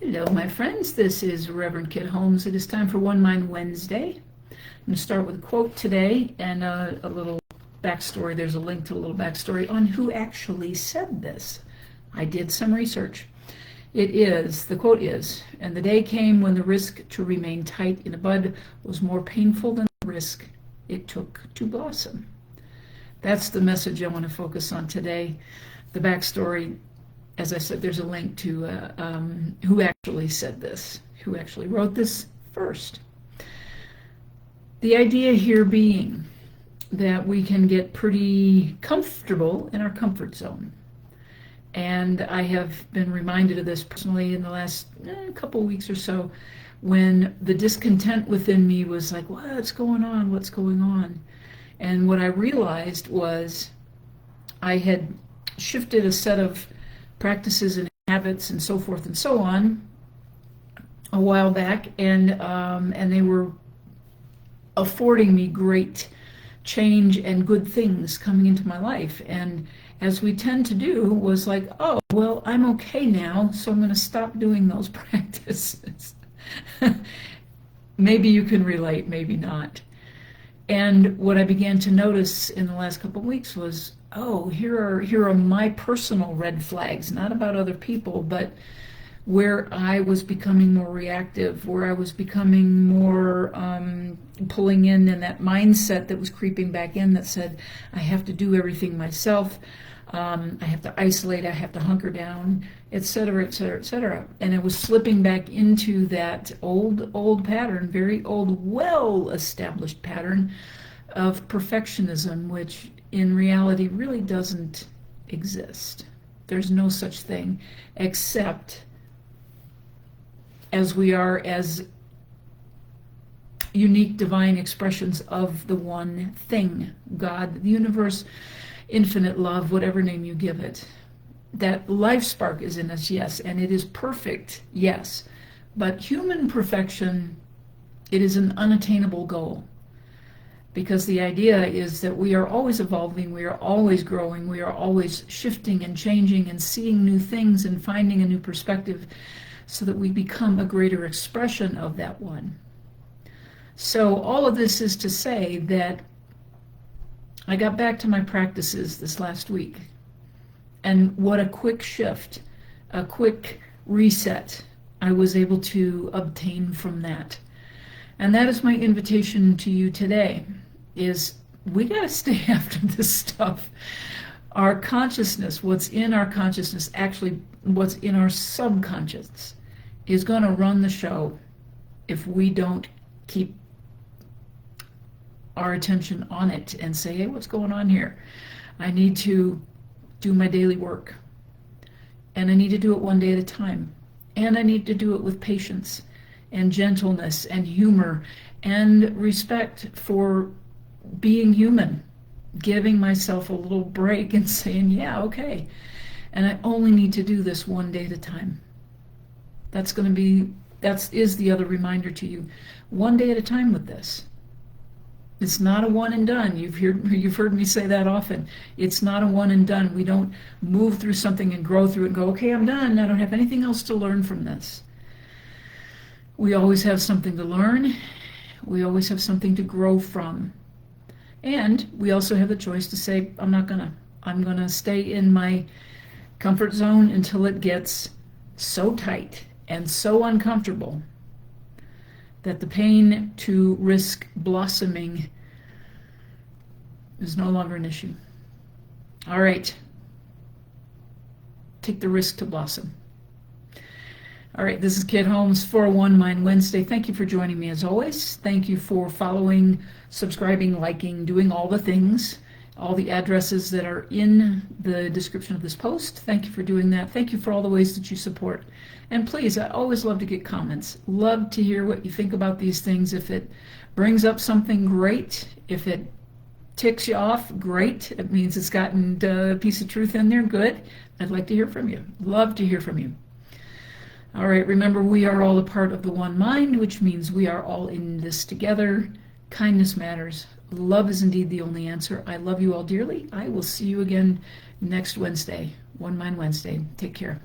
Hello, my friends. This is Reverend Kit Holmes. It is time for One Mind Wednesday. I'm going to start with a quote today and a little backstory. There's a link to a little backstory on who actually said this. I did some research. The quote is, "And the day came when the risk to remain tight in a bud was more painful than the risk it took to blossom." That's the message I want to focus on today. The backstory, as I said, there's a link to who actually said this, who actually wrote this first. The idea here being that we can get pretty comfortable in our comfort zone. And I have been reminded of this personally in the last couple weeks or so, when the discontent within me was like, what's going on? What's going on? And what I realized was I had shifted a set of practices and habits and so forth and so on a while back, and they were affording me great change and good things coming into my life. And as we tend to do, was like, oh, well, I'm okay now, so I'm going to stop doing those practices. Maybe you can relate, maybe not. And what I began to notice in the last couple of weeks was, oh, here are my personal red flags, not about other people, but where I was becoming more reactive, where I was becoming more pulling in that mindset that was creeping back in that said, I have to do everything myself, I have to isolate, I have to hunker down, etc., etc., etc. And it was slipping back into that old pattern, very old, well-established pattern of perfectionism, which in reality really doesn't exist. There's no such thing except as we are as unique divine expressions of the one thing, God, the universe, infinite love, whatever name you give it. That life spark is in us, yes, and it is perfect, yes. But human perfection, it is an unattainable goal. Because the idea is that we are always evolving, we are always growing, we are always shifting and changing and seeing new things and finding a new perspective so that we become a greater expression of that one. So all of this is to say that I got back to my practices this last week. And what a quick shift, a quick reset I was able to obtain from that. And that is my invitation to you today, is we got to stay after this stuff. Our consciousness, what's in our consciousness, actually what's in our subconscious, is going to run the show if we don't keep our attention on it and say, hey, what's going on here? I need to do my daily work. And I need to do it one day at a time. And I need to do it with patience and gentleness and humor and respect for being human, giving myself a little break and saying, yeah, okay. And I only need to do this one day at a time. That is the other reminder to you. One day at a time with this. It's not a one and done. You've heard me say that often. It's not a one and done. We don't move through something and grow through it and go, okay, I'm done. I don't have anything else to learn from this. We always have something to learn. We always have something to grow from. And we also have the choice to say, I'm gonna stay in my comfort zone until it gets so tight and so uncomfortable that the pain to risk blossoming is no longer an issue. All right. Take the risk to blossom. All right, this is Kit Holmes for One Mind Wednesday. Thank you for joining me as always. Thank you for following, subscribing, liking, doing all the things, all the addresses that are in the description of this post. Thank you for doing that. Thank you for all the ways that you support. And please, I always love to get comments. Love to hear what you think about these things. If it brings up something, great. If it ticks you off, great. It means it's gotten a piece of truth in there, good. I'd like to hear from you. Love to hear from you. All right, remember, we are all a part of the one mind, which means we are all in this together. Kindness matters. Love is indeed the only answer. I love you all dearly. I will see you again next Wednesday, One Mind Wednesday. Take care.